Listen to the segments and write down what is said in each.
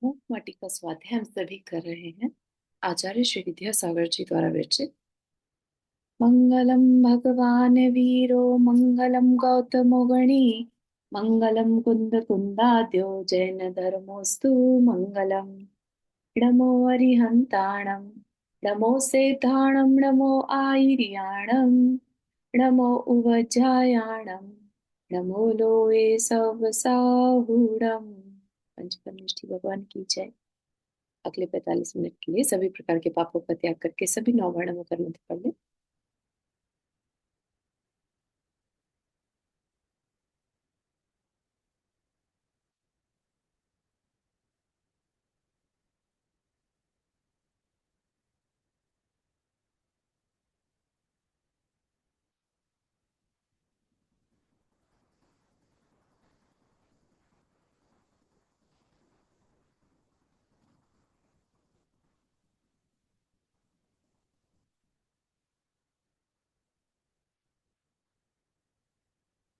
मूक माटी का स्वाध्याय हम सभी कर रहे हैं। आचार्य श्री विद्यासागर जी द्वारा विरचित। मंगलम भगवान वीरो मंगलम गौतमो गणी मंगलम कुंद कुंदाद्यो जैन धर्मोस्तु मंगलम। नमो अरिहंताणम नमो सेताणम नमो आयर्याणम नमो उवज्रायाणम नमो लोए सवसाहुणम। पंचपरमेष्ठी भगवान की जय। अगले 45 मिनट के लिए सभी प्रकार के पापों का त्याग करके सभी 9 वर्णों का मंत्र पढ़ लें।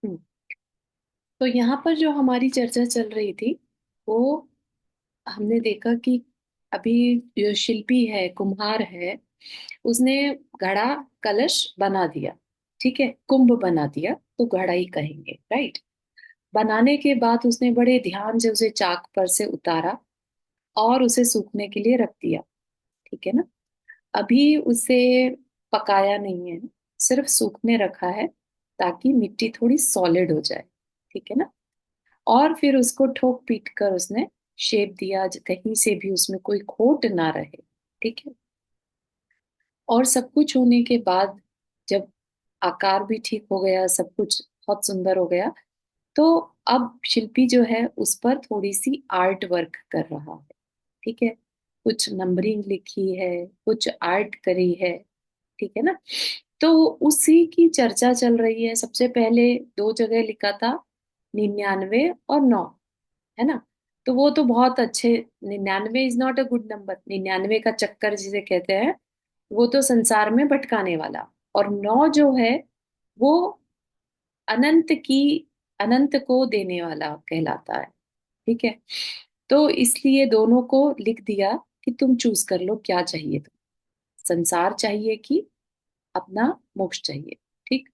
हम्म, तो यहाँ पर जो हमारी चर्चा चल रही थी वो हमने देखा कि अभी जो शिल्पी है, कुम्हार है, उसने घड़ा कलश बना दिया। ठीक है, कुंभ बना दिया तो घड़ा ही कहेंगे, राइट। बनाने के बाद उसने बड़े ध्यान से उसे चाक पर से उतारा और उसे सूखने के लिए रख दिया। ठीक है ना। अभी उसे पकाया नहीं है, सिर्फ सूखने रखा है ताकि मिट्टी थोड़ी सॉलिड हो जाए। ठीक है ना। और फिर उसको ठोक पीट कर उसने शेप दिया, कहीं से भी उसमें कोई खोट ना रहे। ठीक है। और सब कुछ होने के बाद जब आकार भी ठीक हो गया, सब कुछ बहुत सुंदर हो गया, तो अब शिल्पी जो है उस पर थोड़ी सी आर्ट वर्क कर रहा है। ठीक है। कुछ नंबरिंग लिखी है, कुछ आर्ट करी है। ठीक है ना। तो उसी की चर्चा चल रही है। सबसे पहले 2 जगह लिखा था, 99 और 9। है ना। तो वो तो बहुत अच्छे। 99 is not a good number. 99 का चक्कर जिसे कहते हैं, वो तो संसार में भटकाने वाला। और 9 जो है वो अनंत की, अनंत को देने वाला कहलाता है। ठीक है। तो इसलिए दोनों को लिख दिया कि तुम चूज कर लो क्या चाहिए। तुम संसार चाहिए कि अपना मोक्ष चाहिए। ठीक।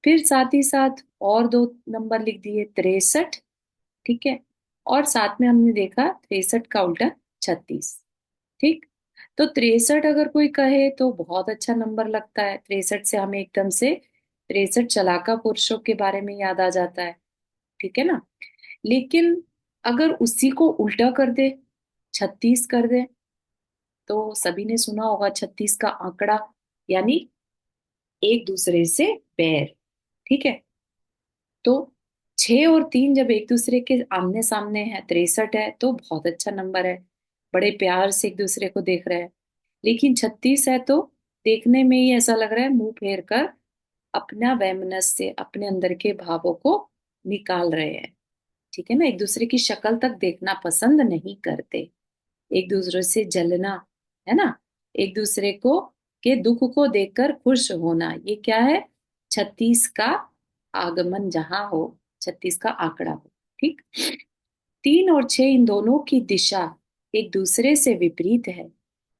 फिर साथ ही साथ और 2 नंबर लिख दिए, 63। ठीक है। और साथ में हमने देखा 63 का उल्टा 36। ठीक। तो 63 अगर कोई कहे तो बहुत अच्छा नंबर लगता है। 63 से हमें एकदम से 63 चलाका पुरुषों के बारे में याद आ जाता है। ठीक है ना। लेकिन अगर उसी को उल्टा कर दे, 36 कर दे, तो सभी ने सुना होगा 36 का आंकड़ा यानी एक दूसरे से बैर। ठीक है। तो 6 और 3 जब एक दूसरे के आमने सामने है, 63 है, तो बहुत अच्छा नंबर है। बड़े प्यार से एक दूसरे को देख रहे हैं। लेकिन 36 है तो देखने में ही ऐसा लग रहा है मुंह फेर कर अपना वैमनस्य, अपने अंदर के भावों को निकाल रहे हैं। ठीक है ना। एक दूसरे की शक्ल तक देखना पसंद नहीं करते। एक दूसरे से जलना, है ना। एक दूसरे को के दुख को देखकर खुश होना, ये क्या है? 36 का आगमन जहां हो, 36 का आंकड़ा हो। ठीक। 3 और 6 इन दोनों की दिशा एक दूसरे से विपरीत है।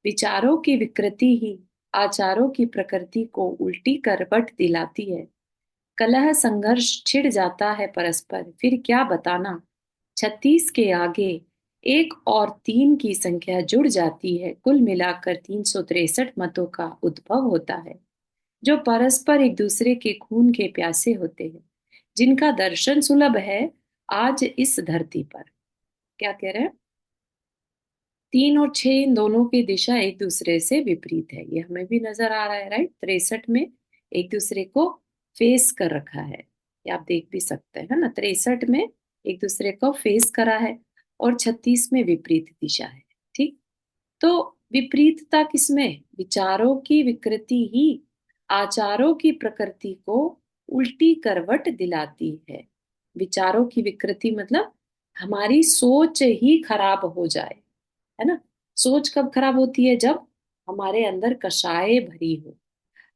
विचारों की विकृति ही आचारों की प्रकृति को उल्टी करवट दिलाती है। कलह संघर्ष छिड़ जाता है परस्पर, फिर क्या बताना। 36 के आगे 1 और 3 की संख्या जुड़ जाती है। कुल मिलाकर 363 मतों का उद्भव होता है, जो परस्पर एक दूसरे के खून के प्यासे होते हैं, जिनका दर्शन सुलभ है आज इस धरती पर। क्या कह रहे हैं? 3 और 6 इन दोनों की दिशा एक दूसरे से विपरीत है, ये हमें भी नजर आ रहा है, राइट। 63 में एक दूसरे को फेस कर रखा है, ये आप देख भी सकते हैं, है ना। 63 में एक दूसरे को फेस करा है और 36 में विपरीत दिशा है। ठीक। तो विपरीतता किसमें? विचारों की विकृति ही आचारों की प्रकृति को उल्टी करवट दिलाती है। विचारों की विकृति मतलब हमारी सोच ही खराब हो जाए, है ना। सोच कब खराब होती है? जब हमारे अंदर कषाय भरी हो।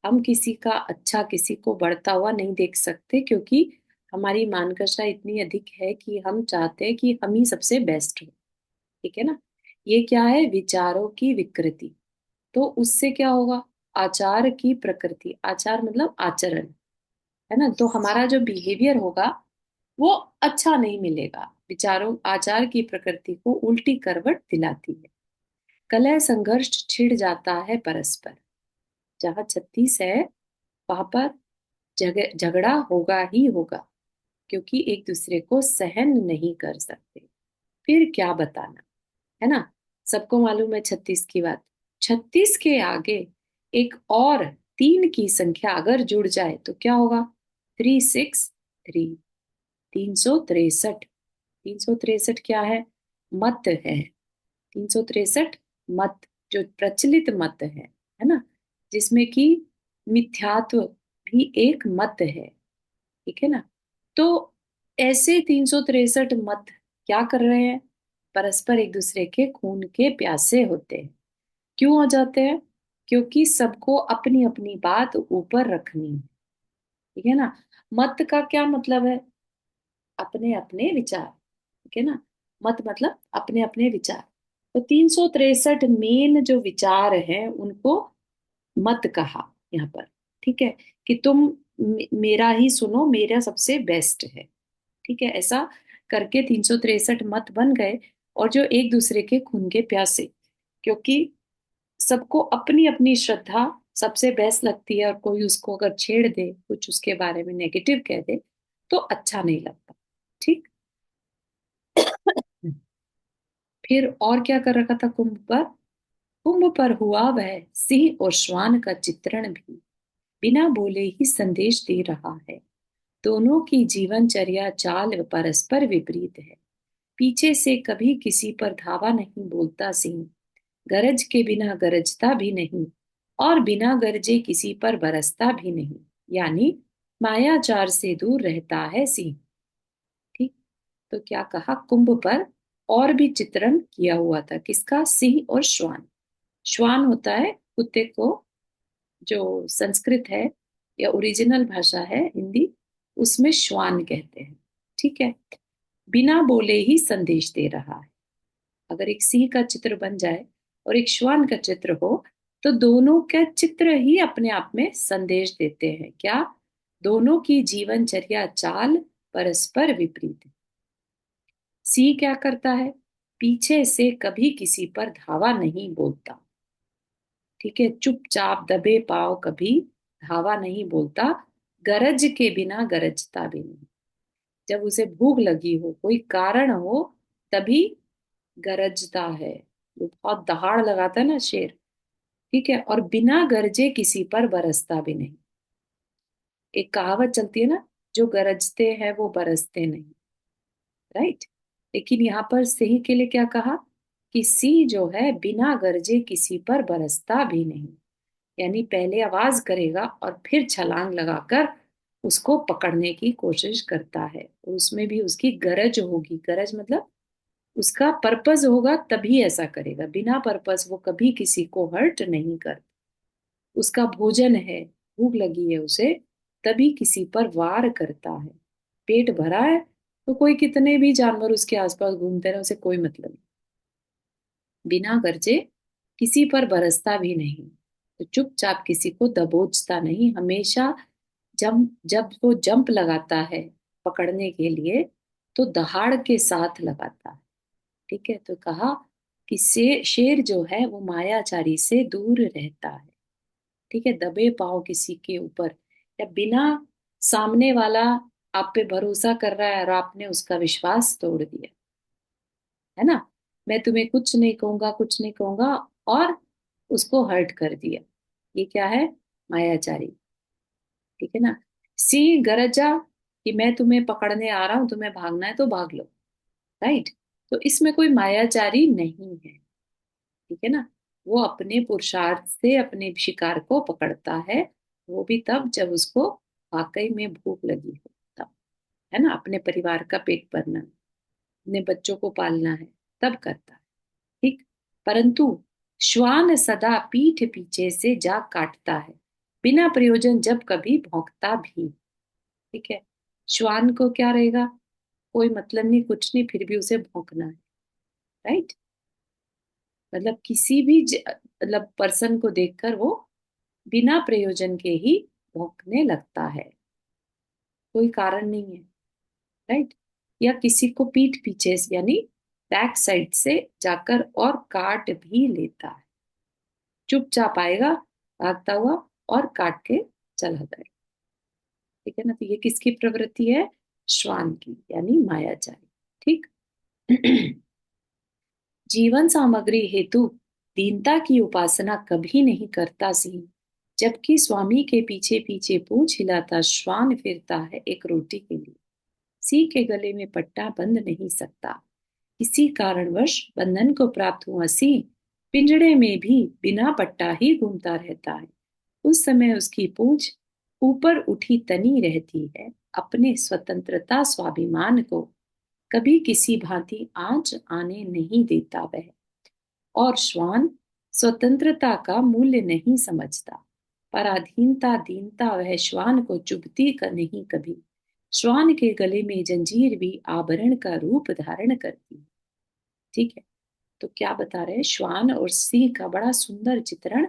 हम किसी का अच्छा, किसी को बढ़ता हुआ नहीं देख सकते, क्योंकि हमारी मान कषा इतनी अधिक है कि हम चाहते हैं कि हम ही सबसे बेस्ट हो। ठीक है ना। ये क्या है? विचारों की विकृति। तो उससे क्या होगा? आचार की प्रकृति। आचार मतलब आचरण, है ना? तो हमारा जो बिहेवियर होगा वो अच्छा नहीं मिलेगा। विचारों आचार की प्रकृति को उल्टी करवट दिलाती है। कलह संघर्ष छिड़ जाता है परस्पर। जहां 36 है वहां पर झगड़ा होगा ही होगा, क्योंकि एक दूसरे को सहन नहीं कर सकते। फिर क्या बताना, है ना? सबको मालूम है 36 की बात। 36 के आगे एक और 3 की संख्या अगर जुड़ जाए तो क्या होगा? 363। 363। 363 क्या है? मत है। 363 मत, जो प्रचलित मत है ना? जिसमें कि मिथ्यात्व भी एक मत है। ठीक है ना? तो ऐसे 363 मत क्या कर रहे हैं? परस्पर एक दूसरे के खून के प्यासे होते हैं। क्यों हो जाते हैं? क्योंकि सबको अपनी अपनी बात ऊपर रखनी है। ठीक है ना? मत का क्या मतलब है? अपने अपने विचार। ठीक है ना? मत मतलब अपने अपने विचार। तो 363 मेन जो विचार हैं उनको मत कहा यहाँ पर। ठीक है? कि तुम मेरा ही सुनो, मेरा सबसे बेस्ट है। ठीक है? ऐसा करके 363 मत बन गए। और जो एक दूसरे के खून के प्यासे, क्योंकि सबको अपनी अपनी श्रद्धा सबसे बेस्ट लगती है, और कोई उसको अगर छेड़ दे, कुछ उसके बारे में नेगेटिव कह दे, तो अच्छा नहीं लगता। ठीक। फिर और क्या कर रखा था कुंभ पर? कुंभ पर हुआ वह सिंह और श्वान का चित्रण भी बिना बोले ही संदेश दे रहा है। दोनों की जीवनचर्या चाल परस्पर विपरीत है। पीछे से कभी किसी पर धावा नहीं बोलता सिंह, गरज के बिना गरजता भी नहीं, और बिना गरजे किसी पर बरसता भी नहीं। यानी मायाचार से दूर रहता है सिंह। ठीक। तो क्या कहा? कुंभ पर और भी चित्रण किया हुआ था। किसका? सिंह और श्वान। श्वान होता है कुत्ते को, जो संस्कृत है या ओरिजिनल भाषा है हिंदी, उसमें श्वान कहते हैं। ठीक है? बिना बोले ही संदेश दे रहा है। अगर एक सिंह का चित्र बन जाए और एक श्वान का चित्र हो, तो दोनों का चित्र ही अपने आप में संदेश देते हैं। क्या? दोनों की जीवनचर्या चाल परस्पर विपरीत है। सिंह क्या करता है? पीछे से कभी किसी पर धावा नहीं बोलता। ठीक है? चुपचाप दबे पाव कभी धावा नहीं बोलता। गरज के बिना गरजता भी नहीं। जब उसे भूख लगी हो, कोई कारण हो, तभी गरजता है। वो बहुत दहाड़ लगाता है ना शेर। ठीक है? और बिना गरजे किसी पर बरसता भी नहीं। एक कहावत चलती है ना, जो गरजते हैं वो बरसते नहीं। राइट? लेकिन यहाँ पर सिंह के लिए क्या कहा? कि सिंह जो है बिना गरजे किसी पर बरसता भी नहीं। यानी पहले आवाज करेगा और फिर छलांग लगाकर उसको पकड़ने की कोशिश करता है। और उसमें भी उसकी गरज होगी। गरज मतलब उसका पर्पस होगा, तभी ऐसा करेगा। बिना पर्पस वो कभी किसी को हर्ट नहीं करता। उसका भोजन है, भूख लगी है उसे, तभी किसी पर वार करता है। पेट भरा है तो कोई कितने भी जानवर उसके आसपास घूमते रहे, उसे कोई मतलब नहीं। बिना गरजे किसी पर बरसता भी नहीं। तो चुपचाप किसी को दबोचता नहीं। हमेशा जब जब वो जंप लगाता है पकड़ने के लिए, तो दहाड़ के साथ लगाता है। ठीक है? तो कहा कि शेर जो है वो मायाचारी से दूर रहता है। ठीक है? दबे पांव किसी के ऊपर, या बिना सामने वाला आप पे भरोसा कर रहा है और आपने उसका विश्वास तोड़ दिया, है ना? मैं तुम्हें कुछ नहीं कहूंगा, कुछ नहीं कहूंगा, और उसको हर्ट कर दिया। ये क्या है? मायाचारी। ठीक है ना? सी गरजा कि मैं तुम्हें पकड़ने आ रहा हूं, तुम्हें भागना है तो भाग लो। राइट? तो इसमें कोई मायाचारी नहीं है। ठीक है ना? वो अपने पुरुषार्थ से अपने शिकार को पकड़ता है। वो भी तब जब उसको वाकई में भूख लगी हो, तब। है ना? अपने परिवार का पेट भरना, अपने बच्चों को पालना है, तब करता है। ठीक। परंतु श्वान सदा पीठ पीछे से जा काटता है, बिना प्रयोजन जब कभी भौंकता भी। ठीक है? श्वान को क्या रहेगा? कोई मतलब नहीं, कुछ नहीं, फिर भी उसे भौंकना है। राइट? मतलब किसी भी मतलब पर्सन को देखकर वो बिना प्रयोजन के ही भौंकने लगता है, कोई कारण नहीं है, राइट। या किसी को पीठ पीछे से, यानी बैक साइड से जाकर और काट भी लेता है, चुपचाप आएगा भागता हुआ और काट के चला जाएगा। ठीक है ना, तो ये किसकी प्रवृत्ति है? श्वान की, यानी मायाजाली। ठीक। जीवन सामग्री हेतु दीनता की उपासना कभी नहीं करता सिंह, जबकि स्वामी के पीछे पीछे पूंछ हिलाता श्वान फिरता है एक रोटी के लिए। सिंह के गले में पट्टा बंध नहीं सकता, किसी कारणवश बंधन को प्राप्त हुआ सिंह पिंजड़े में भी बिना पट्टा ही घूमता रहता है। उस समय उसकी पूंछ ऊपर उठी तनी रहती है, अपने स्वतंत्रता स्वाभिमान को कभी किसी भांति आंच आने नहीं देता वह। और श्वान स्वतंत्रता का मूल्य नहीं समझता, पराधीनता दीनता वह श्वान को चुभती का नहीं कभी। श्वान के गले में जंजीर भी आभरण का रूप धारण करती है। ठीक है, तो क्या बता रहे हैं, श्वान और सिंह का बड़ा सुंदर चित्रण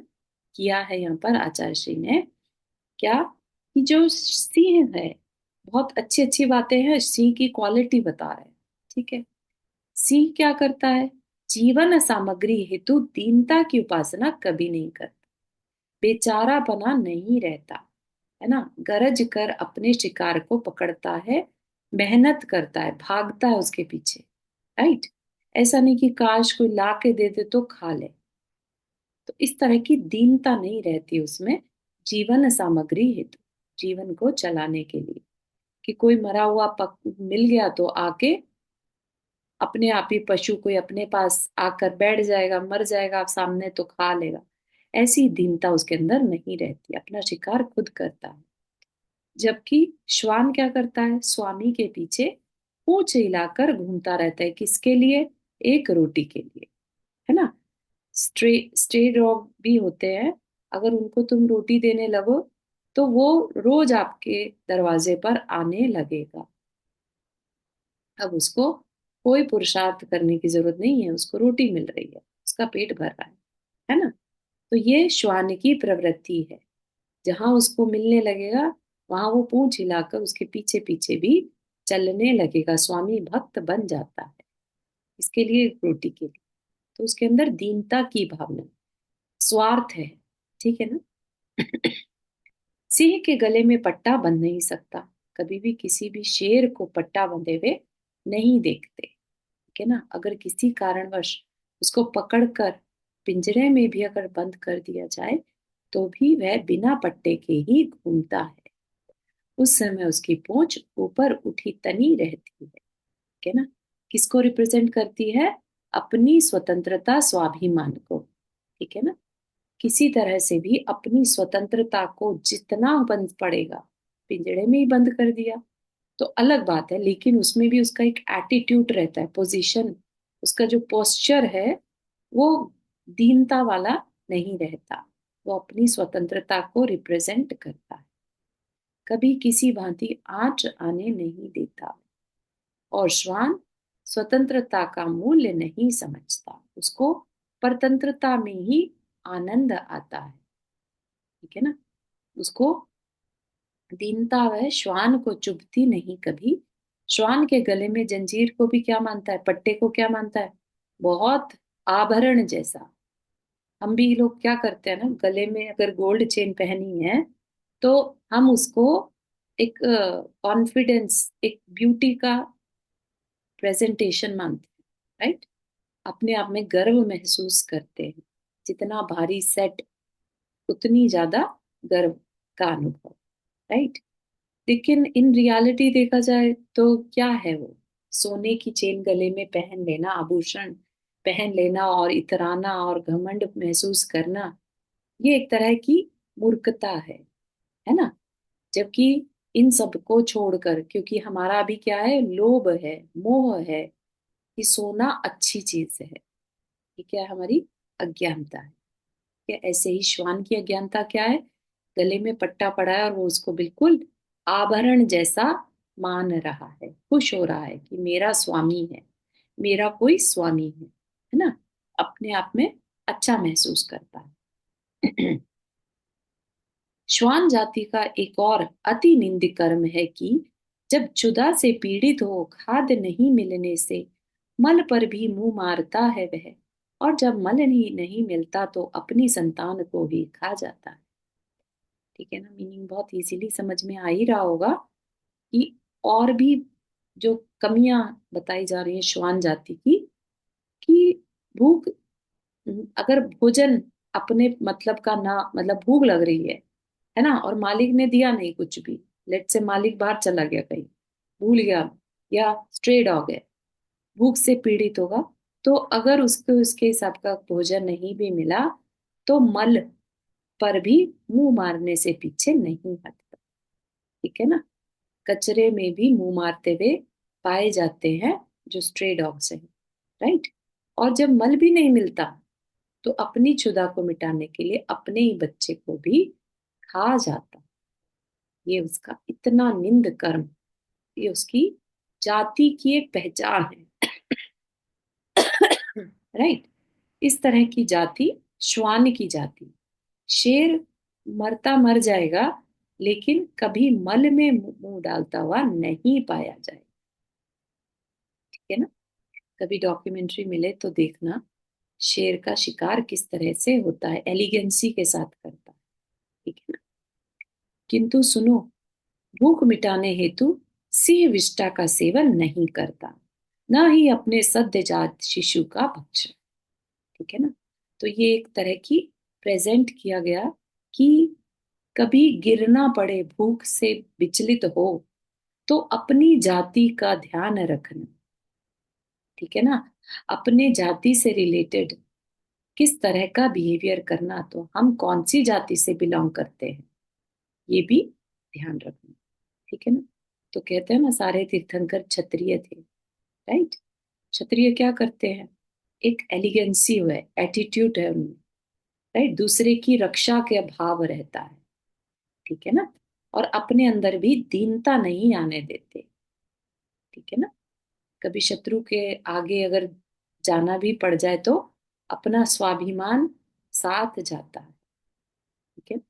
किया है यहाँ पर आचार्य श्री ने। क्या कि जो सिंह है, बहुत अच्छी अच्छी बातें हैं सिंह की क्वालिटी बता रहे हैं। ठीक है, सिंह क्या करता है? जीवन सामग्री हेतु दीनता की उपासना कभी नहीं करता, बेचारापना नहीं रहता, है ना, गरज कर अपने शिकार को पकड़ता है, मेहनत करता है, भागता है उसके पीछे, राइट। ऐसा नहीं कि काश कोई ला के दे दे तो खा ले, तो इस तरह की दीनता नहीं रहती उसमें। जीवन सामग्री हेतु, जीवन को चलाने के लिए, कि कोई मरा हुआ मिल गया तो आके अपने आप ही पशु कोई अपने पास आकर बैठ जाएगा, मर जाएगा आप सामने तो खा लेगा, ऐसी दीनता उसके अंदर नहीं रहती, अपना शिकार खुद करता है। जबकि श्वान क्या करता है? स्वामी के पीछे पूंछ हिलाकर घूमता रहता है, किसके लिए? एक रोटी के लिए, है ना। स्ट्रे स्ट्रे डॉग भी होते हैं, अगर उनको तुम रोटी देने लगो तो वो रोज आपके दरवाजे पर आने लगेगा। अब उसको कोई पुरुषार्थ करने की जरूरत नहीं है, उसको रोटी मिल रही है, उसका पेट भर रहा है ना। तो ये श्वान की प्रवृत्ति है, जहां उसको मिलने लगेगा वहां वो पूंछ हिलाकर उसके पीछे पीछे भी चलने लगेगा, स्वामी भक्त बन जाता है इसके लिए, रोटी के लिए। तो उसके अंदर दीनता की भावना, स्वार्थ है। ठीक है ना। सिंह के गले में पट्टा बंध नहीं सकता, कभी भी किसी भी शेर को पट्टा बंधे हुए नहीं देखते। ठीक है ना, अगर किसी कारणवश उसको पकड़कर पिंजरे में भी अगर बंद कर दिया जाए तो भी वह बिना पट्टे के ही घूमता है। उस समय उसकी पूंछ ऊपर उठी तनी रहती है। ठीक है ना, किसको रिप्रेजेंट करती है? अपनी स्वतंत्रता स्वाभिमान को। ठीक है ना, किसी तरह से भी अपनी स्वतंत्रता को जितना बंद पड़ेगा, पिंजड़े में ही बंद कर दिया तो अलग बात है, लेकिन उसमें भी उसका एक एटीट्यूड रहता है, पोजीशन, उसका जो पोस्चर है वो दीनता वाला नहीं रहता, वो अपनी स्वतंत्रता को रिप्रेजेंट करता है, कभी किसी भांति आंच आने नहीं देता। और श्वान स्वतंत्रता का मूल्य नहीं समझता, उसको परतंत्रता में ही आनंद आता है। ठीक है ना, उसको दीनता वह श्वान को चुभती नहीं कभी। श्वान के गले में जंजीर को भी क्या मानता है? पट्टे को क्या मानता है? बहुत आभरण जैसा। हम भी लोग क्या करते हैं ना, गले में अगर गोल्ड चेन पहनी है तो हम उसको एक कॉन्फिडेंस, एक ब्यूटी का प्रेजेंटेशन मानते हैं, राइट। अपने आप में गर्व महसूस करते हैं, जितना भारी सेट उतनी ज्यादा गर्व का अनुभव, राइट। लेकिन इन रियलिटी देखा जाए तो क्या है वो? सोने की चेन गले में पहन लेना, आभूषण पहन लेना और इतराना और घमंड महसूस करना, ये एक तरह की मूर्खता है ना। जबकि इन सब को छोड़कर, क्योंकि हमारा अभी क्या है, लोभ है, मोह है कि सोना अच्छी चीज है, ये क्या है? हमारी अज्ञानता है। क्या ऐसे ही श्वान की अज्ञानता क्या है? गले में पट्टा पड़ा है और वो उसको बिल्कुल आभरण जैसा मान रहा है, खुश हो रहा है कि मेरा स्वामी है, मेरा कोई स्वामी है ना। अपने आप में अच्छा महसूस करता है। श्वान जाति का एक और अति निंद कर्म है कि जब क्षुधा से पीड़ित हो खाद्य नहीं मिलने से मल पर भी मुंह मारता है वह, और जब मल नहीं मिलता तो अपनी संतान को भी खा जाता है। ठीक है ना, मीनिंग बहुत इजीली समझ में आ ही रहा होगा कि और भी जो कमियां बताई जा रही है श्वान जाति की, कि भूख, अगर भोजन अपने मतलब का ना, मतलब भूख लग रही है ना, और मालिक ने दिया नहीं कुछ भी, लेट से मालिक बाहर चला गया कहीं, भूल गया, या स्ट्रे डॉग है, भूख से पीड़ित होगा, तो अगर उसको उसके हिसाब का भोजन नहीं भी मिला तो मल पर भी मुंह मारने से पीछे नहीं हटता। ठीक है ना, कचरे में भी मुंह मारते हुए पाए जाते हैं जो स्ट्रे डॉग्स हैं, राइट। और जब मल भी नहीं मिलता तो अपनी क्षुधा को मिटाने के लिए अपने ही बच्चे को भी खा जाता। ये उसका इतना निंद कर्म, ये उसकी जाति की एक पहचान है। राइट। इस तरह की जाति श्वान की जाति। शेर मरता मर जाएगा लेकिन कभी मल में मुंह डालता हुआ नहीं पाया जाए। ठीक है ना, कभी डॉक्यूमेंट्री मिले तो देखना, शेर का शिकार किस तरह से होता है, एलिगेंसी के साथ करता है। ठीक है ना, किंतु सुनो, भूख मिटाने हेतु सिंह विष्टा का सेवन नहीं करता, न ही अपने सद्यजात शिशु का भक्षण। ठीक है ना, तो ये एक तरह की प्रेजेंट किया गया कि कभी गिरना पड़े, भूख से विचलित हो तो अपनी जाति का ध्यान रखना। ठीक है ना, अपने जाति से रिलेटेड किस तरह का बिहेवियर करना, तो हम कौन सी जाति से बिलोंग करते हैं ये भी ध्यान रखना। ठीक है ना, तो कहते हैं ना सारे तीर्थंकर क्षत्रिय थे, राइट। क्षत्रिय क्या करते हैं, एक एलिगेंसी है, एटीट्यूड है उनमें, राइट, दूसरे की रक्षा के भाव रहता है। ठीक है ना, और अपने अंदर भी दीनता नहीं आने देते। ठीक है ना, कभी शत्रु के आगे अगर जाना भी पड़ जाए तो अपना स्वाभिमान साथ जाता है। ठीक है,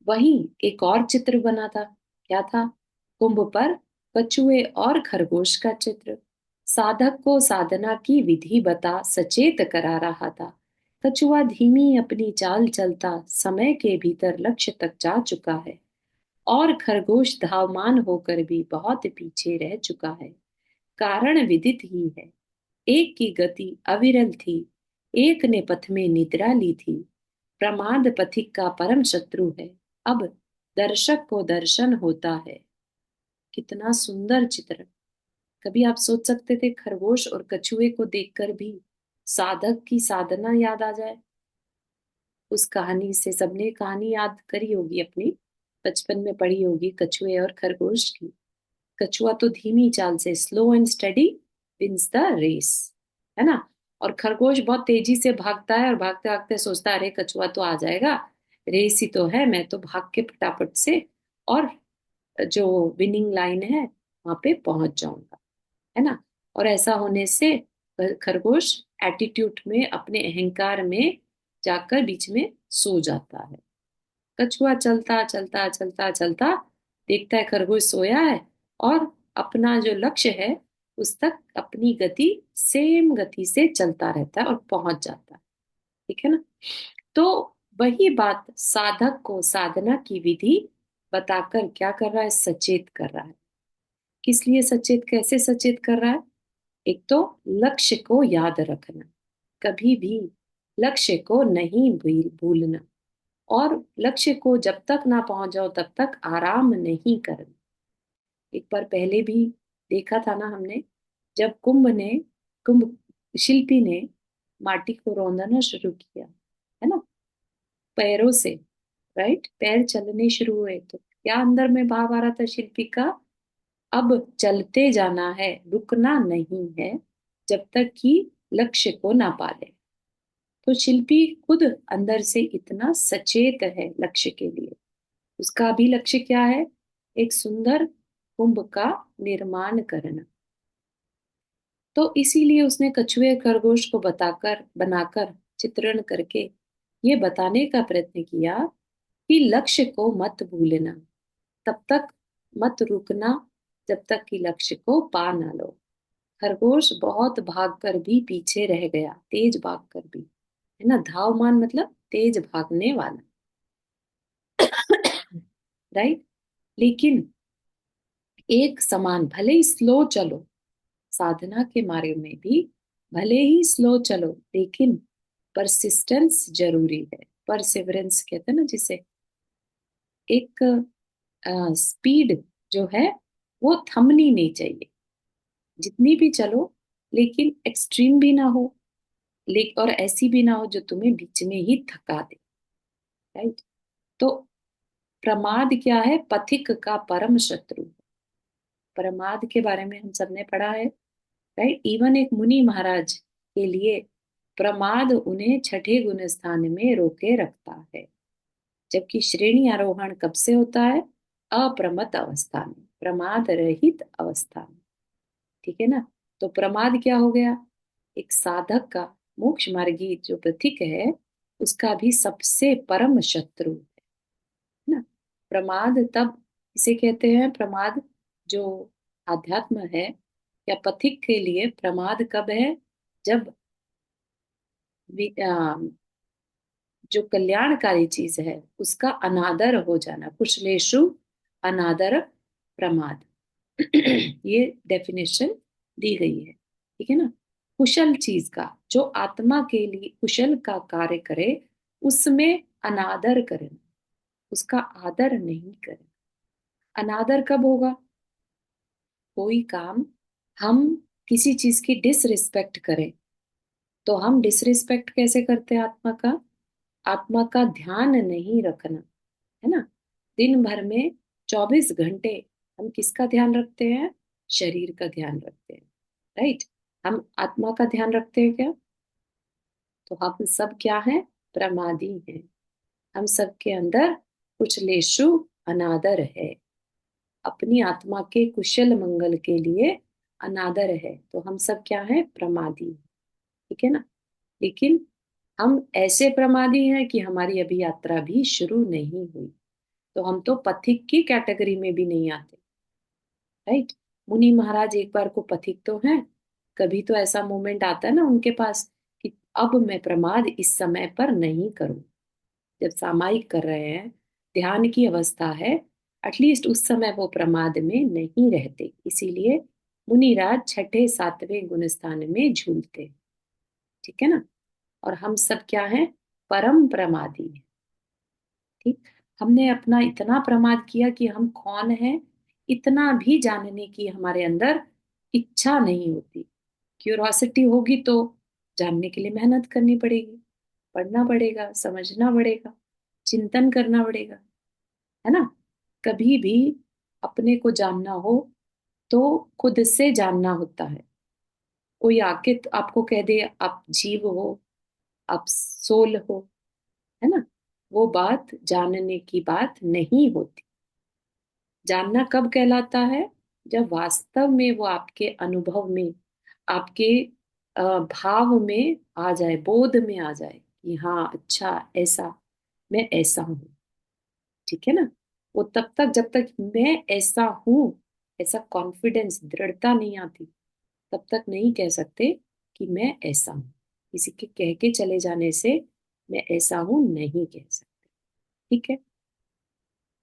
वहीं एक और चित्र बना था, क्या था, कुंभ पर कछुए और खरगोश का चित्र। साधक को साधना की विधि बता सचेत करा रहा था। कछुआ धीमी अपनी चाल चलता समय के भीतर लक्ष्य तक जा चुका है, और खरगोश धावमान होकर भी बहुत पीछे रह चुका है। कारण विदित ही है, एक की गति अविरल थी, एक ने पथ में निद्रा ली थी। प्रमाद पथिक का परम शत्रु है, अब दर्शक को दर्शन होता है। कितना सुंदर चित्र। कभी आप सोच सकते थे खरगोश और कछुए को देखकर भी साधक की साधना याद आ जाए। उस कहानी से सबने कहानी याद करी होगी अपनी, बचपन में पढ़ी होगी कछुए और खरगोश की। कछुआ तो धीमी चाल से, slow and study wins the race, है ना, और खरगोश बहुत तेजी से भागता है और भागते भागते सोचता है अरे कछुआ तो आ जाएगा, रेस ही तो है, मैं तो भाग के फटाफट से और जो विनिंग लाइन है वहां पे पहुंच जाऊंगा, है ना। और ऐसा होने से खरगोश एटीट्यूड में, अपने अहंकार में जाकर बीच में सो जाता है। कछुआ चलता चलता चलता चलता देखता है खरगोश सोया है, और अपना जो लक्ष्य है उस तक अपनी गति, सेम गति से चलता रहता है और पहुंच जाता है। ठीक है ना, तो वही बात साधक को साधना की विधि बताकर क्या कर रहा है, सचेत कर रहा है। किस लिए सचेत, कैसे सचेत कर रहा है, एक तो लक्ष्य को याद रखना, कभी भी लक्ष्य को नहीं भूलना, और लक्ष्य को जब तक ना पहुंच जाओ तब तक आराम नहीं करना। एक बार पहले भी देखा था ना हमने, जब कुंभ शिल्पी ने माटी को रौंदना शुरू किया, है ना, पैरों से, राइट, पैर चलने शुरू हुए तो क्या अंदर में भाव आ रहा था शिल्पी का, अब चलते जाना है, रुकना नहीं है जब तक कि लक्ष्य को ना पाले। तो शिल्पी खुद अंदर से इतना सचेत है लक्ष्य के लिए। उसका भी लक्ष्य क्या है, एक सुंदर कुंभ का निर्माण करना। तो इसीलिए उसने कछुए खरगोश को बताकर बनाकर चित्रण करके ये बताने का प्रयत्न किया कि लक्ष्य को मत भूलना, तब तक मत रुकना जब तक कि लक्ष्य को पा ना लो। खरगोश बहुत भागकर भी पीछे रह गया, तेज भागकर भी, है ना, धावमान मतलब तेज भागने वाला। राइट। लेकिन एक समान, भले ही स्लो चलो, साधना के मार्ग में भी भले ही स्लो चलो, लेकिन परसिस्टेंस जरूरी है। परसिवरेंस कहते हैं ना जिसे, एक स्पीड जो है वो थमनी नहीं चाहिए, जितनी भी चलो, लेकिन एक्सट्रीम भी ना हो, लेकिन और ऐसी भी ना हो जो तुम्हें बीच में ही थका दे। राइट। तो प्रमाद क्या है? पथिक का परम शत्रु। प्रमाद के बारे में हम सबने पढ़ा है। राइट। इवन एक मुनि महाराज के लिए प्रमाद उन्हें छठे गुण स्थान में रोके रखता है। जबकि श्रेणी आरोहण कब से होता है? अप्रमत्त अवस्था में, प्रमाद रहित अवस्था में। ठीक है ना। तो प्रमाद क्या हो गया? एक साधक का, मोक्ष मार्गी जो प्रतीक है, उसका भी सबसे परम शत्रु है ना। प्रमाद तब इसे कहते हैं, प्रमाद जो आध्यात्म है या पथिक के लिए प्रमाद कब है? जब जो कल्याणकारी चीज है उसका अनादर हो जाना। कुशलेषु अनादर प्रमाद। ये डेफिनेशन दी गई है। ठीक है ना। कुशल चीज का, जो आत्मा के लिए कुशल का कार्य करे, उसमें अनादर करना, उसका आदर नहीं करना। अनादर कब होगा? कोई काम हम किसी चीज की डिसरिस्पेक्ट करें, तो हम डिसरिस्पेक्ट कैसे करते हैं आत्मा का? आत्मा का ध्यान नहीं रखना, है ना। दिन भर में 24 घंटे हम किसका ध्यान रखते हैं? शरीर का ध्यान रखते हैं। राइट। हम आत्मा का ध्यान रखते हैं क्या? तो हम सब क्या हैं? प्रमादी हैं। हम सब के अंदर कुछ लेशु अनादर है, अपनी आत्मा के कुशल मंगल के लिए अनादर है। तो हम सब क्या है? प्रमादी। ठीक है ना। लेकिन हम ऐसे प्रमादी हैं कि हमारी अभी यात्रा भी शुरू नहीं हुई, तो हम तो पथिक की कैटेगरी में भी नहीं आते। राइट। मुनि महाराज एक बार को पथिक तो हैं, कभी तो ऐसा मोमेंट आता है ना उनके पास कि अब मैं प्रमाद इस समय पर नहीं करूं। जब सामायिक कर रहे हैं, ध्यान की अवस्था है, एटलीस्ट उस समय वो प्रमाद में नहीं रहते। इसीलिए मुनिराज छठे सातवें गुण स्थान में झूलते हैं। ठीक है ना। और हम सब क्या हैं? परम प्रमादी हैं। ठीक। हमने अपना इतना प्रमाद किया कि हम कौन हैं इतना भी जानने की हमारे अंदर इच्छा नहीं होती। क्यूरोसिटी होगी तो जानने के लिए मेहनत करनी पड़ेगी, पढ़ना पड़ेगा, समझना पड़ेगा, चिंतन करना पड़ेगा, है ना। कभी भी अपने को जानना हो तो खुद से जानना होता है। कोई आके तो आपको कह दे आप जीव हो, आप सोल हो, है ना, वो बात जानने की बात नहीं होती। जानना कब कहलाता है? जब वास्तव में वो आपके अनुभव में, आपके भाव में आ जाए, बोध में आ जाए कि हाँ अच्छा ऐसा, मैं ऐसा हूं। ठीक है ना। वो तब तक, जब तक मैं ऐसा हूं, ऐसा कॉन्फिडेंस, दृढ़ता नहीं आती, तब तक नहीं कह सकते कि मैं ऐसा हूं। किसी के कह के चले जाने से मैं ऐसा हूं नहीं कह सकते। ठीक है।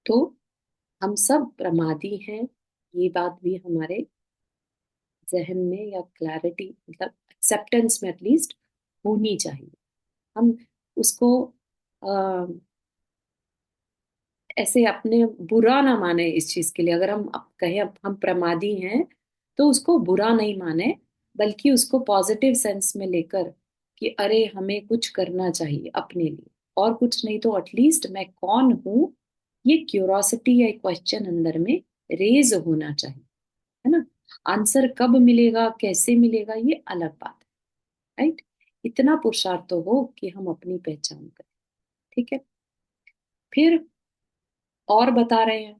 तो हम सब प्रमादी हैं, ये बात भी हमारे जहन में या क्लैरिटी मतलब एक्सेप्टेंस में एटलीस्ट होनी चाहिए। हम उसको अ, ऐसे अपने बुरा ना माने इस चीज के लिए। अगर हम कहें अब हम प्रमादी हैं, तो उसको बुरा नहीं माने, बल्कि उसको पॉजिटिव सेंस में लेकर कि अरे हमें कुछ करना चाहिए अपने लिए, और कुछ नहीं तो एटलीस्ट मैं कौन हूं, ये क्यूरोसिटी या क्वेश्चन अंदर में रेज होना चाहिए, है ना। आंसर कब मिलेगा, कैसे मिलेगा, ये अलग बात है। राइट। इतना पुरुषार्थ तो हो कि हम अपनी पहचान करें। ठीक है। फिर और बता रहे हैं,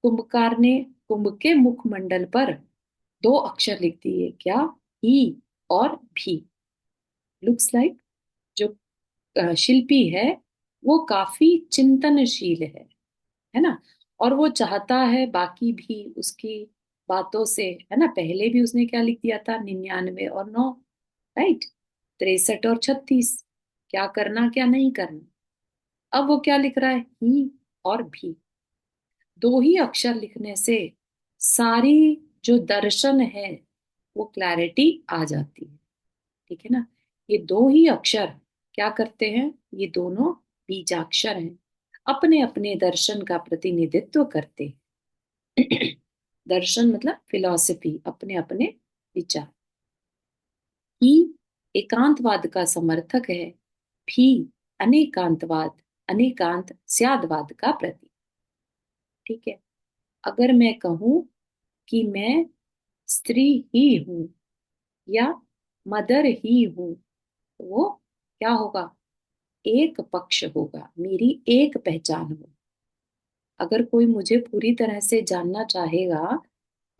कुंभकार ने कुंभ के मुखमंडल पर 2 अक्षर लिख दिए। क्या? ही और भी। लुक्स लाइक जो शिल्पी है वो काफी चिंतनशील है ना। और वो चाहता है बाकी भी उसकी बातों से, है ना। पहले भी उसने क्या लिख दिया था, 99 और 9, राइट, 63 और 36, क्या करना क्या नहीं करना। अब वो क्या लिख रहा है, ही और भी। दो ही अक्षर लिखने से सारी जो दर्शन है वो क्लैरिटी आ जाती है, ठीक है ना। ये दो ही अक्षर क्या करते हैं, ये दोनों बीजाक्षर हैं, अपने अपने दर्शन का प्रतिनिधित्व करते हैं। दर्शन मतलब फिलॉसफी, अपने अपने विचार। ही एकांतवाद का समर्थक है, भी अनेकांतवाद, अनेकांत स्यादवाद का प्रतीक, ठीक है। अगर मैं कहूं कि मैं स्त्री ही हूं या मदर ही हूं, तो वो क्या होगा, एक पक्ष होगा, मेरी एक पहचान होगी। अगर कोई मुझे पूरी तरह से जानना चाहेगा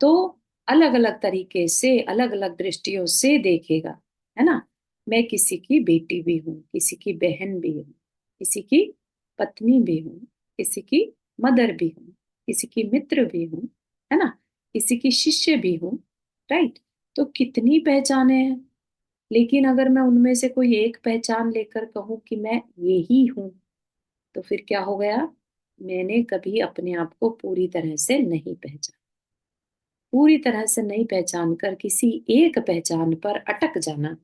तो अलग अलग तरीके से, अलग अलग दृष्टियों से देखेगा, है ना। मैं किसी की बेटी भी हूँ, किसी की बहन भी हूँ, किसी की पत्नी भी हूँ, किसी की मदर भी हूँ, किसी की मित्र भी हूँ, है ना, किसी की शिष्य भी हूँ, राइट। तो कितनी पहचाने हैं, लेकिन अगर मैं उनमें से कोई एक पहचान लेकर कहूँ कि मैं ये ही हूँ, तो फिर क्या हो गया, मैंने कभी अपने आप को पूरी तरह से नहीं पहचाना। पूरी तरह से नहीं पहचान कर किसी एक पहचान पर अटक जाना,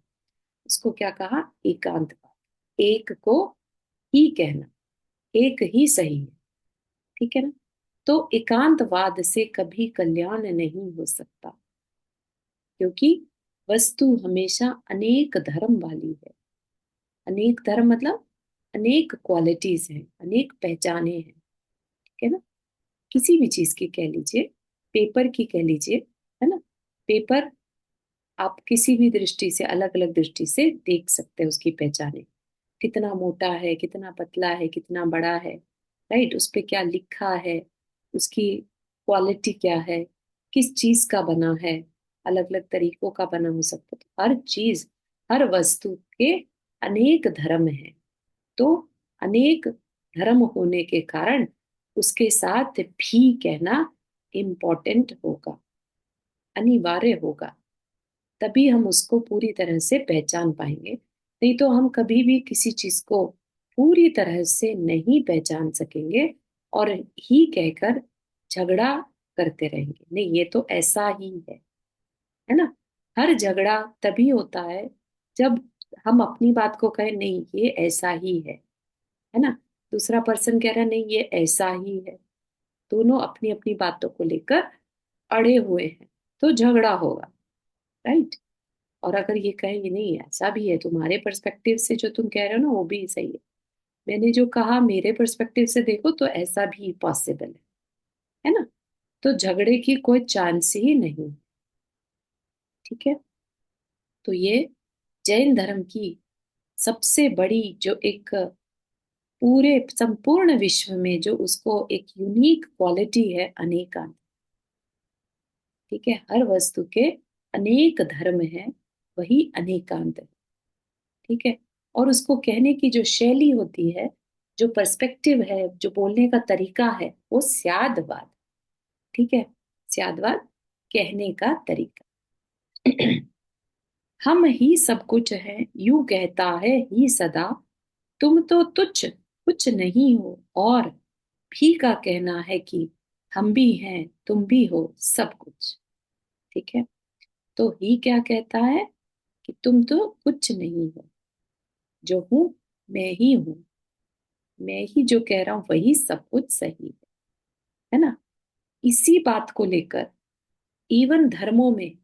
उसको क्या कहा, एकांतवाद। एक को ही कहना, एक ही सही है, ठीक है ना। तो एकांतवाद से कभी कल्याण नहीं हो सकता, क्योंकि वस्तु हमेशा अनेक धर्म वाली है। अनेक धर्म मतलब अनेक क्वालिटीज हैं, अनेक पहचाने हैं, ठीक है ना। किसी भी चीज की कह लीजिए, पेपर की कह लीजिए, है ना। पेपर आप किसी भी दृष्टि से, अलग अलग दृष्टि से देख सकते हैं उसकी पहचाने, कितना मोटा है, कितना पतला है, कितना बड़ा है, राइट, उस पे क्या लिखा है, उसकी क्वालिटी क्या है, किस चीज का बना है, अलग अलग तरीकों का बना हो सकता है। तो हर चीज, हर वस्तु के अनेक धर्म हैं। तो अनेक धर्म होने के कारण उसके साथ भी कहना इम्पोर्टेंट होगा, अनिवार्य होगा। तभी हम उसको पूरी तरह से पहचान पाएंगे, नहीं तो हम कभी भी किसी चीज को पूरी तरह से नहीं पहचान सकेंगे और ही कहकर झगड़ा करते रहेंगे, नहीं ये तो ऐसा ही है ना। हर झगड़ा तभी होता है जब हम अपनी बात को कहें नहीं ये ऐसा ही है ना। दूसरा पर्सन कह रहा है नहीं ये ऐसा ही है, दोनों अपनी अपनी बातों को लेकर अड़े हुए हैं, तो झगड़ा होगा, राइट। और अगर ये कहेंगे नहीं ऐसा भी है, तुम्हारे पर्सपेक्टिव से जो तुम कह रहे हो ना वो भी सही है, मैंने जो कहा मेरे पर्सपेक्टिव से देखो तो ऐसा भी पॉसिबल है ना। तो झगड़े की कोई चांस ही नहीं, ठीक है। तो ये जैन धर्म की सबसे बड़ी जो एक पूरे संपूर्ण विश्व में जो उसको एक यूनिक क्वालिटी है, अनेकांत, ठीक है। हर वस्तु के अनेक धर्म है, वही अनेकांत है, ठीक है। और उसको कहने की जो शैली होती है, जो पर्सपेक्टिव है, जो बोलने का तरीका है, वो स्यादवाद, ठीक है। स्यादवाद कहने का तरीका। हम ही सब कुछ है यूं कहता है ही सदा, तुम तो तुच्छ कुछ नहीं हो, और भी का कहना है कि हम भी हैं तुम भी हो सब कुछ, ठीक है। तो ही क्या कहता है कि तुम तो कुछ नहीं हो, जो हूं मैं ही हूं, मैं ही जो कह रहा हूं वही सब कुछ सही है ना। इसी बात को लेकर इवन धर्मों में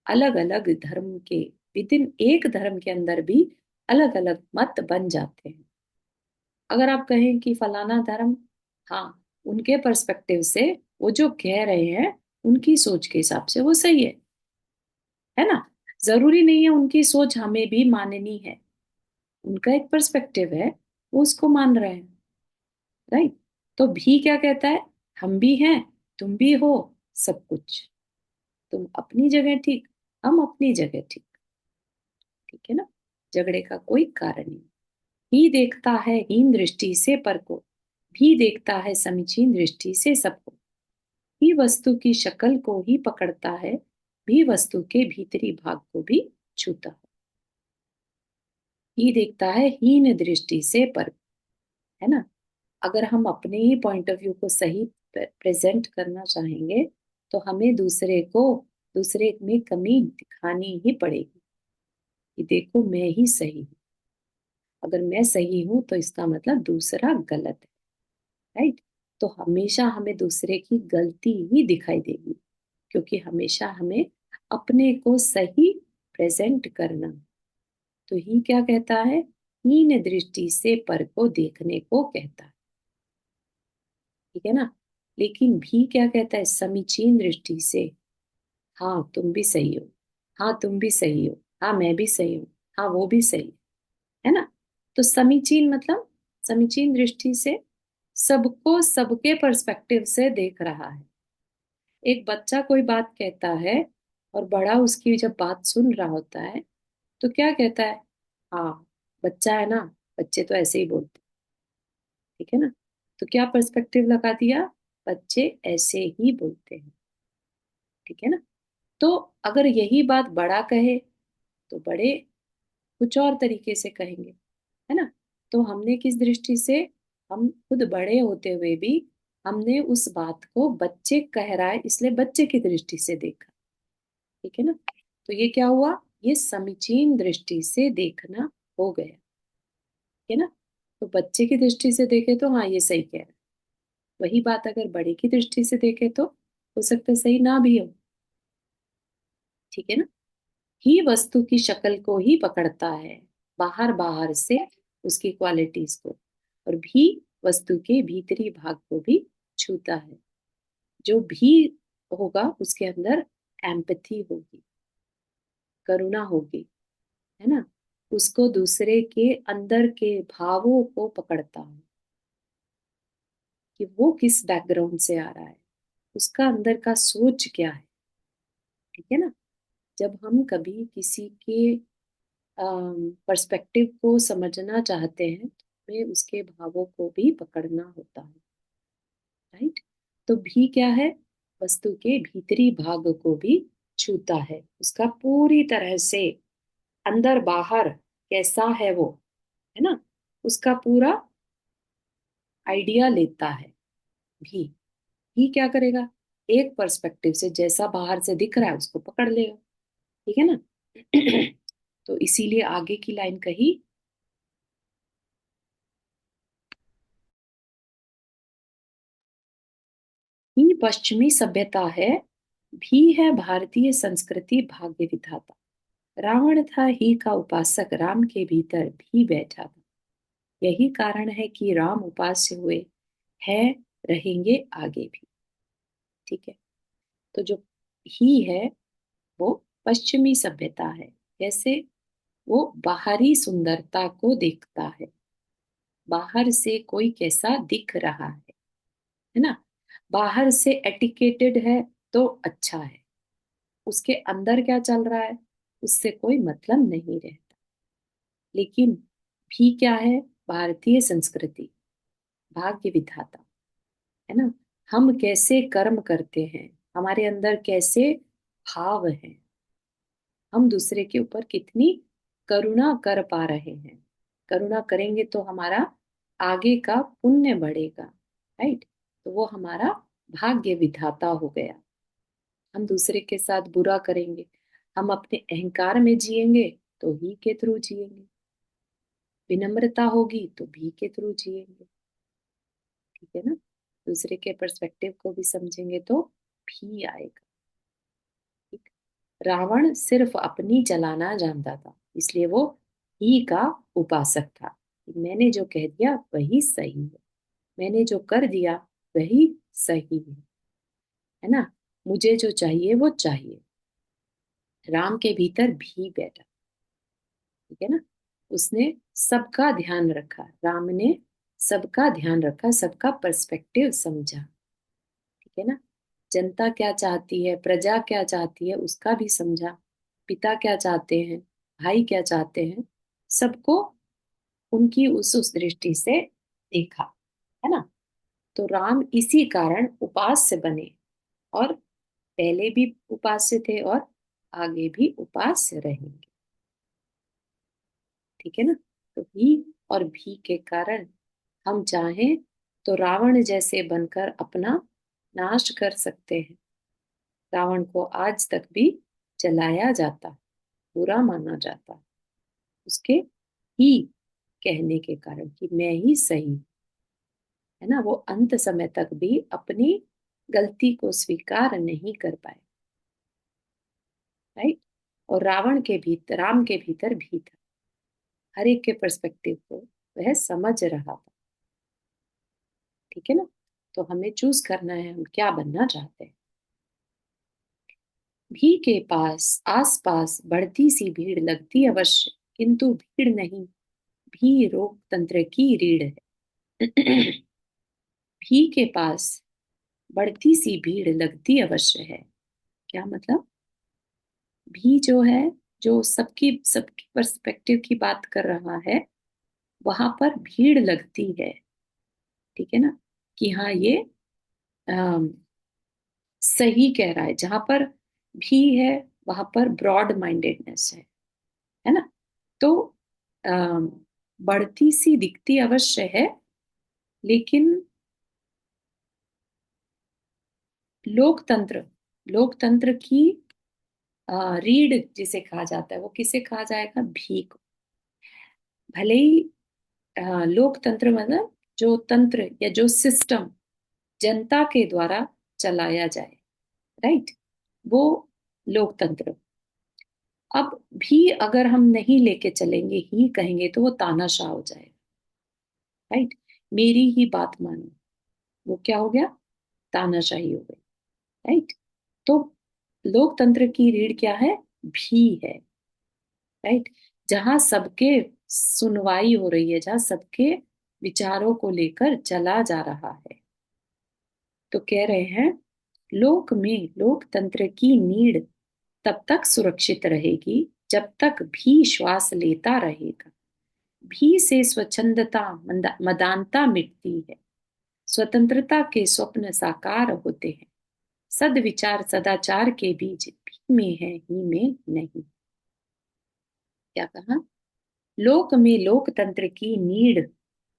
अलग अलग धर्म के विद इन एक धर्म के अंदर भी अलग अलग मत बन जाते हैं। अगर आप कहें कि फलाना धर्म, हाँ, उनके पर्सपेक्टिव से वो जो कह रहे हैं उनकी सोच के हिसाब से वो सही है ना। जरूरी नहीं है उनकी सोच हमें भी माननी है, उनका एक पर्सपेक्टिव है, वो उसको मान रहे हैं, राइट। तो भी क्या कहता है, हम भी हैं तुम भी हो सब कुछ, तुम अपनी जगह ठीक, हम अपनी जगह ठीक। ठीक है ना। झगड़े का कोई कारण नहीं। ही देखता है हीन दृष्टि से पर को, भी देखता है समीचीन दृष्टि से सबको। ही वस्तु की शक्ल को ही पकड़ता है, भी वस्तु के भीतरी भाग को भी छूता है। ही देखता है हीन दृष्टि से पर, है ना। अगर हम अपने ही पॉइंट ऑफ व्यू को सही प्रेजेंट करना चाहेंगे तो हमें दूसरे में कमी दिखानी ही पड़ेगी कि देखो मैं ही सही हूँ। अगर मैं सही हूं तो इसका मतलब दूसरा गलत है, राइट। तो हमेशा हमें दूसरे की गलती ही दिखाई देगी, क्योंकि हमेशा हमें अपने को सही प्रेजेंट करना। तो ही क्या कहता है, हीन दृष्टि से पर को देखने को कहता है। ठीक है ना। लेकिन भी क्या कहता है, समीचीन दृष्टि से। हाँ तुम भी सही हो, हाँ तुम भी सही हो, हाँ मैं भी सही हूँ, हाँ वो भी सही है ना। तो समीचीन मतलब समीचीन दृष्टि से सबको सबके पर्सपेक्टिव से देख रहा है। एक बच्चा कोई बात कहता है और बड़ा उसकी जब बात सुन रहा होता है तो क्या कहता है, हाँ बच्चा है ना, बच्चे तो ऐसे ही बोलते। ठीक है ना। तो क्या पर्सपेक्टिव लगा दिया, बच्चे ऐसे ही बोलते हैं। ठीक है ना। तो अगर यही बात बड़ा कहे तो बड़े कुछ और तरीके से कहेंगे, है ना। तो हमने किस दृष्टि से, हम खुद बड़े होते हुए भी हमने उस बात को बच्चे कह रहा है इसलिए बच्चे की दृष्टि से देखा। ठीक है ना। तो ये क्या हुआ, ये समीचीन दृष्टि से देखना हो गया। ठीक है ना। तो बच्चे की दृष्टि से देखे तो हाँ ये सही कह रहा है, वही बात अगर बड़े की दृष्टि से देखे तो हो सकता है सही ना भी हो। ठीक है ना। ही वस्तु की शक्ल को ही पकड़ता है, बाहर बाहर से उसकी क्वालिटीज को, और भी वस्तु के भीतरी भाग को भी छूता है। जो भी होगा उसके अंदर एम्पथी होगी, करुणा होगी, है ना। उसको दूसरे के अंदर के भावों को पकड़ता है कि वो किस बैकग्राउंड से आ रहा है, उसका अंदर का सोच क्या है। ठीक है ना। जब हम कभी किसी के पर्सपेक्टिव को समझना चाहते हैं तो हमें उसके भावों को भी पकड़ना होता है, राइट। तो भी क्या है, वस्तु के भीतरी भाग को भी छूता है, उसका पूरी तरह से अंदर बाहर कैसा है वो, है ना, उसका पूरा आइडिया लेता है। भी क्या करेगा, एक पर्सपेक्टिव से जैसा बाहर से दिख रहा है उसको पकड़ लेगा। ठीक है ना। तो इसीलिए आगे की लाइन कही, ही पश्चिमी सभ्यता है, भी है भारतीय संस्कृति भाग्य विधाता। रावण था ही का उपासक, राम के भीतर भी बैठा था। यही कारण है कि राम उपास्य हुए, है, रहेंगे आगे भी। ठीक है। तो जो ही है वो पश्चिमी सभ्यता है। कैसे, वो बाहरी सुंदरता को देखता है, बाहर से कोई कैसा दिख रहा है ना। बाहर से एटिकेटेड है तो अच्छा है, उसके अंदर क्या चल रहा है उससे कोई मतलब नहीं रहता। लेकिन भी क्या है, भारतीय संस्कृति भाग्य विधाता, है ना। हम कैसे कर्म करते हैं, हमारे अंदर कैसे भाव हैं, हम दूसरे के ऊपर कितनी करुणा कर पा रहे हैं। करुणा करेंगे तो हमारा आगे का पुण्य बढ़ेगा, राइट। तो वो हमारा भाग्य विधाता हो गया। हम दूसरे के साथ बुरा करेंगे, हम अपने अहंकार में जिएंगे तो ही के थ्रू जिएंगे, विनम्रता होगी तो भी के थ्रू जिएंगे। ठीक है ना। दूसरे के पर्सपेक्टिव को भी समझेंगे तो भी आएगा। ठीक। रावण सिर्फ अपनी चलाना जानता था, इसलिए वो ही का उपासक था। मैंने जो कह दिया वही सही है, मैंने जो कर दिया वही सही है ना। मुझे जो चाहिए वो चाहिए। राम के भीतर भी बैठा। ठीक है ना। उसने सबका ध्यान रखा, राम ने सबका ध्यान रखा, सबका पर्सपेक्टिव समझा। ठीक है ना। जनता क्या चाहती है, प्रजा क्या चाहती है उसका भी समझा। पिता क्या चाहते हैं, भाई क्या चाहते हैं, सबको उनकी उस दृष्टि से देखा, है ना। तो राम इसी कारण उपास्य बने, और पहले भी उपास्य थे और आगे भी उपास्य रहेंगे। ठीक है ना। तो ही और भी के कारण हम चाहें तो रावण जैसे बनकर अपना नाश कर सकते हैं। रावण को आज तक भी जलाया जाता है, बुरा माना जाता है, उसके ही कहने के कारण कि मैं ही सही, है ना। वो अंत समय तक भी अपनी गलती को स्वीकार नहीं कर पाए। राइट। और रावण के भीतर, राम के भीतर भी था, हर एक के पर्सपेक्टिव को वह समझ रहा था। ठीक है ना। तो हमें चूज करना है हम क्या बनना चाहते हैं। भी के पास आस पास बढ़ती सी भीड़ लगती अवश्य, किंतु भीड़ नहीं, भी लोकतंत्र की रीढ़ है। भी के पास बढ़ती सी भीड़ लगती अवश्य है, क्या मतलब। भी जो है, जो सबकी सबकी पर्सपेक्टिव की बात कर रहा है, वहां पर भीड़ लगती है। ठीक है ना। कि हाँ ये अम, सही कह रहा है। जहां पर भी है वहां पर ब्रॉड माइंडेडनेस है ना। तो अम, बढ़ती सी दिखती अवश्य है, लेकिन लोकतंत्र, लोकतंत्र की रीढ़ जिसे कहा जाता है, वो किसे कहा जाएगा, भी को। भले ही लोकतंत्र मतलब जो तंत्र या जो सिस्टम जनता के द्वारा चलाया जाए, राइट, वो लोकतंत्र। अब भी अगर हम नहीं लेके चलेंगे, ही कहेंगे, तो वो तानाशाह हो जाएगा। राइट। मेरी ही बात मानो, वो क्या हो गया, तानाशाही हो गई। राइट। तो लोकतंत्र की रीढ़ क्या है, भी है। राइट। जहां सबके सुनवाई हो रही है, जहां सबके विचारों को लेकर चला जा रहा है। तो कह रहे हैं, लोक में लोकतंत्र की नीड़ तब तक सुरक्षित रहेगी जब तक भी श्वास लेता रहेगा। भी से स्वच्छंदता मदानता मिटती है, स्वतंत्रता के स्वप्न साकार होते हैं। सदविचार सदाचार के बीच भी में है, ही में नहीं। क्या कहा, लोक में लोकतंत्र की नीड़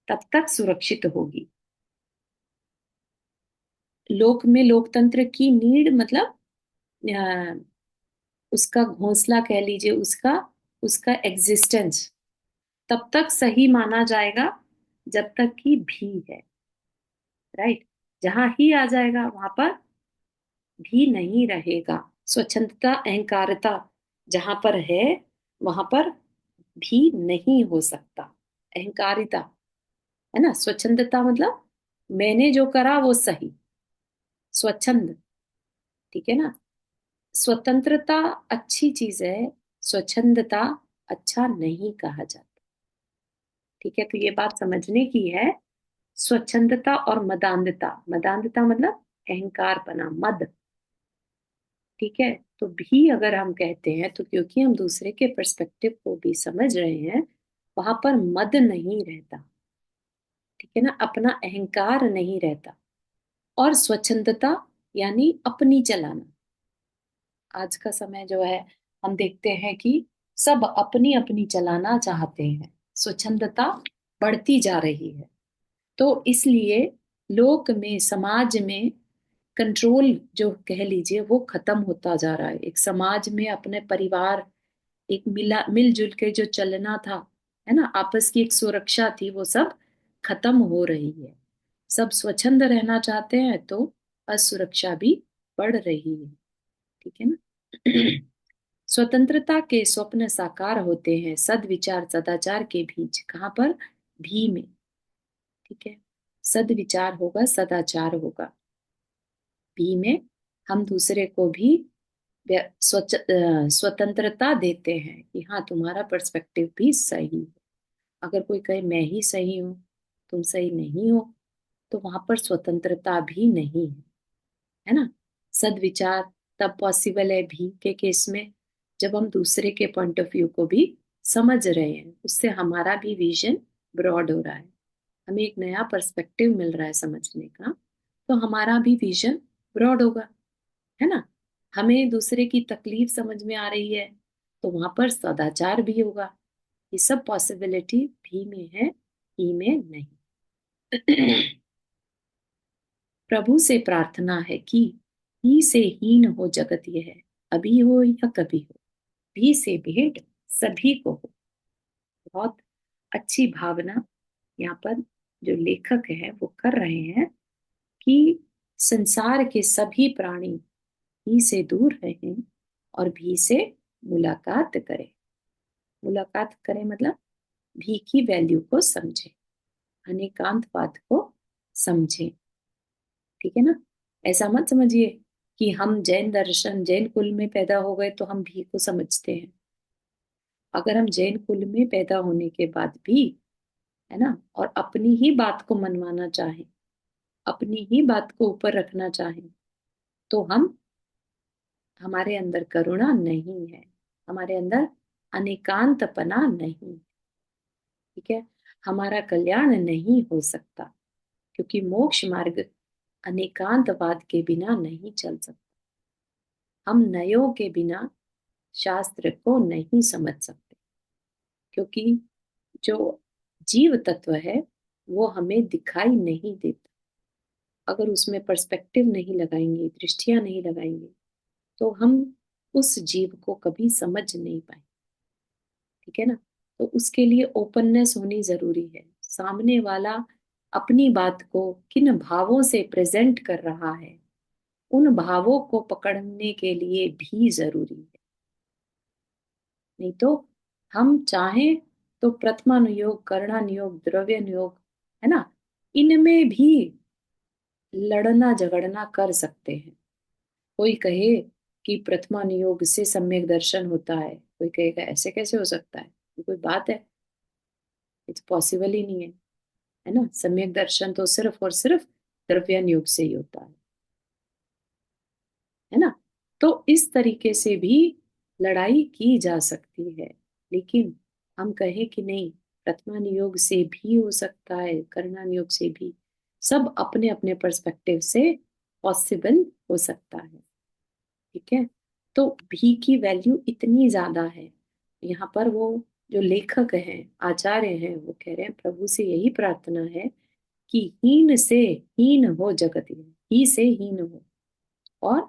तब तक सुरक्षित होगी। लोक में लोकतंत्र की नीड़ मतलब अ, उसका घोंसला कह लीजिए, उसका उसका एग्जिस्टेंस तब तक सही माना जाएगा जब तक कि भी है। राइट। जहां ही आ जाएगा वहां पर भी नहीं रहेगा। स्वच्छंदता अहंकारता जहां पर है, वहां पर भी नहीं हो सकता। अहंकारिता, है ना। स्वच्छंदता मतलब मैंने जो करा वो सही, स्वच्छंद। ठीक है ना। स्वतंत्रता अच्छी चीज है, स्वच्छंदता अच्छा नहीं कहा जाता। ठीक है। तो ये बात समझने की है। स्वच्छंदता और मदान्धता, मदान्धता मतलब अहंकार बना, मद। ठीक है। तो भी अगर हम कहते हैं तो क्योंकि हम दूसरे के पर्सपेक्टिव को भी समझ रहे हैं, वहां पर मद नहीं रहता। ठीक है ना। अपना अहंकार नहीं रहता। और स्वच्छंदता यानी अपनी चलाना। आज का समय जो है, हम देखते हैं कि सब अपनी अपनी चलाना चाहते हैं, स्वच्छंदता बढ़ती जा रही है। तो इसलिए लोक में, समाज में कंट्रोल जो कह लीजिए वो खत्म होता जा रहा है। एक समाज में अपने परिवार, एक मिलजुल के जो चलना था, है ना, आपस की एक सुरक्षा थी, वो सब खत्म हो रही है। सब स्वच्छंद रहना चाहते हैं, तो असुरक्षा भी बढ़ रही है। ठीक है ना। स्वतंत्रता के स्वप्न साकार होते हैं सदविचार सदाचार के बीच, कहाँ पर, भी में। ठीक है। सदविचार होगा, सदाचार होगा, भी में हम दूसरे को भी स्वतंत्रता देते हैं कि हाँ तुम्हारा पर्सपेक्टिव भी सही है। अगर कोई कहे मैं ही सही हूँ, तुम सही नहीं हो, तो वहां पर स्वतंत्रता भी नहीं है, है ना। सदविचार तब पॉसिबल है भी के केस में जब हम दूसरे के पॉइंट ऑफ व्यू को भी समझ रहे हैं, उससे हमारा भी विजन ब्रॉड हो रहा है, हमें एक नया पर्सपेक्टिव मिल रहा है समझने का, तो हमारा भी विजन ब्रॉड होगा, है ना। हमें दूसरे की तकलीफ समझ में आ रही है, तो वहां पर सदाचार भी होगा। ये सब पॉसिबिलिटी भी में है, ही में नहीं। प्रभु से प्रार्थना है कि ही से हीन हो जगत यह, अभी हो या कभी हो, भी से भेंट सभी को हो। बहुत अच्छी भावना यहाँ पर जो लेखक है वो कर रहे हैं कि संसार के सभी प्राणी ही से दूर रहें और भी से मुलाकात करें। मुलाकात करें मतलब भी की वैल्यू को समझें, अनेकांतवाद को समझें। ठीक है ना। ऐसा मत समझिए कि हम जैन दर्शन जैन कुल में पैदा हो गए तो हम भी को समझते हैं। अगर हम जैन कुल में पैदा होने के बाद भी, है ना, और अपनी ही बात को मनवाना चाहें, अपनी ही बात को ऊपर रखना चाहें, तो हम, हमारे अंदर करुणा नहीं है, हमारे अंदर अनेकांतपना नहीं। ठीक है। हमारा कल्याण नहीं हो सकता, क्योंकि मोक्ष मार्ग अनेकांतवाद के बिना नहीं चल सकता। हम नयों के बिना शास्त्र को नहीं समझ सकते, क्योंकि जो जीव तत्व है वो हमें दिखाई नहीं देता। अगर उसमें पर्सपेक्टिव नहीं लगाएंगे, दृष्टियां नहीं लगाएंगे, तो हम उस जीव को कभी समझ नहीं पाएंगे। ठीक है ना। तो उसके लिए ओपननेस होनी जरूरी है। सामने वाला अपनी बात को किन भावों से प्रेजेंट कर रहा है, उन भावों को पकड़ने के लिए भी जरूरी है। नहीं तो हम चाहें तो प्रथमानुयोग, कर्णानुयोग, द्रव्यानुयोग, है ना, इनमें भी लड़ना झगड़ना कर सकते हैं। कोई कहे कि प्रथमानुयोग से सम्यक दर्शन होता है, कोई कहेगा ऐसे कैसे हो सकता है, ये कोई बात है, इट्स पॉसिबल ही नहीं है ना। सम्यक दर्शन तो सिर्फ और सिर्फ द्रव्यानुयोग से ही होता है ना। तो इस तरीके से भी लड़ाई की जा सकती है, लेकिन हम कहें कि नहीं, प्रथमानुयोग से भी हो सकता है, कर्णानुयोग से भी, सब अपने अपने पर्सपेक्टिव से पॉसिबल हो सकता है। ठीक है। तो भी की वैल्यू इतनी ज्यादा है। यहाँ पर वो जो लेखक हैं, आचार्य हैं, वो कह रहे हैं प्रभु से यही प्रार्थना है कि हीन से हीन हो जगत, ही से हीन हो और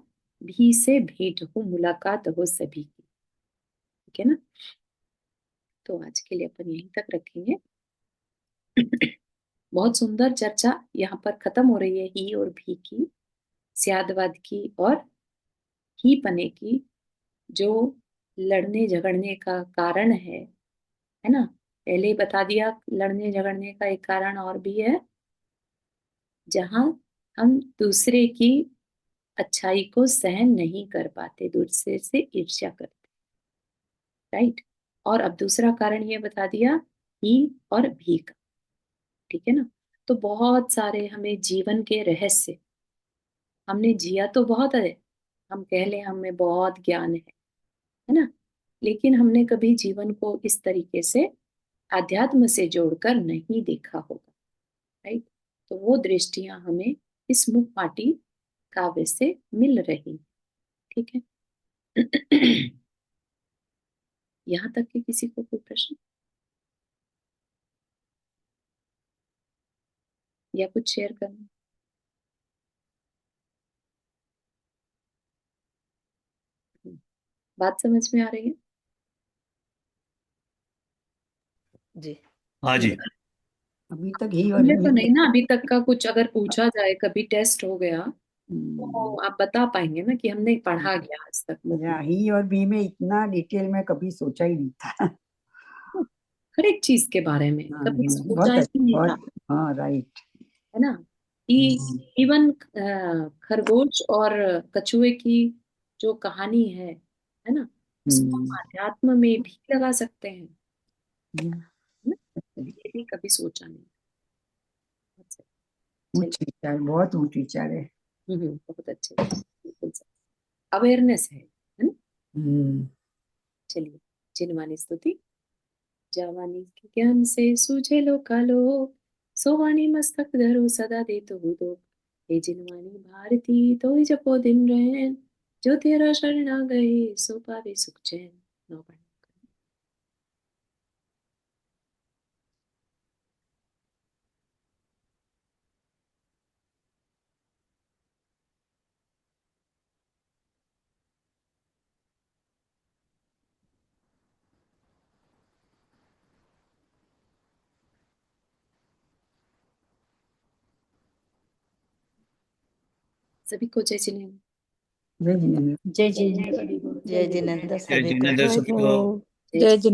भी से भेंट हो, मुलाकात हो सभी की। ठीक है ना। तो आज के लिए अपन यहीं तक रखेंगे। बहुत सुंदर चर्चा यहाँ पर खत्म हो रही है, ही और भी की, स्यादवाद की और ही पने की, जो लड़ने झगड़ने का कारण है ना। पहले ही बता दिया, लड़ने झगड़ने का एक कारण और भी है, जहां हम दूसरे की अच्छाई को सहन नहीं कर पाते, दूसरे से ईर्ष्या करते। राइट। और अब दूसरा कारण ये बता दिया, ही और भी का। ठीक है ना। तो बहुत सारे हमें जीवन के रहस्य, हमने जिया तो बहुत है, हम कह लें हमें बहुत ज्ञान है ना, लेकिन हमने कभी जीवन को इस तरीके से आध्यात्म से जोड़कर नहीं देखा होगा। राइट। तो वो दृष्टियां हमें इस मुखपाटी काव्य से मिल रही। ठीक है। यहाँ तक कि किसी को कोई प्रश्न या कुछ शेयर करना? बात समझ में आ रही है? जी। हाँ जी। अभी तक ही और हमने भी तो के। नहीं ना अभी तक का कुछ, अगर पूछा जाए कभी टेस्ट हो गया तो हम्म, आप बता पाएंगे ना कि हमने पढ़ा क्या आज तक बुक या में। ही और भी में इतना डिटेल में कभी सोचा ही नहीं था। हर एक चीज के बारे में हाँ कभी सोचा बहुत ही नहीं था, बहुत। हाँ राइट। है ना। कि इवन खरगोश और कछुए की जो कहानी है ना, उसको हम अध्यात्म में भी लगा सकते हैं, है ना? ये भी कभी सोचा नहीं। अच्छा, चलिए। ऊंच विचार, बहुत ऊंच विचार है। बहुत अच्छे, बिल्कुल अवेयरनेस है ना। हम्म। चलिए, जिनवानी स्तुति। जवानी के ज्ञान से सूझे लो कालो, सोवानी मस्तक धरो सदा दे तो दो। हे जिनवानी भारती तो ही जपो दिन रैन, जो तेरा शरण आ गए सो पावे सुख चैन। नौ पढ़। सभी को जय जिनेन्द्र। जय जिनेन्द्र। जय जी। जय जिनेन्द्र। जय जिनेन्द्र जय सभी को। जिनेन्द्र सभी को। जय जय जिनेन्द्र।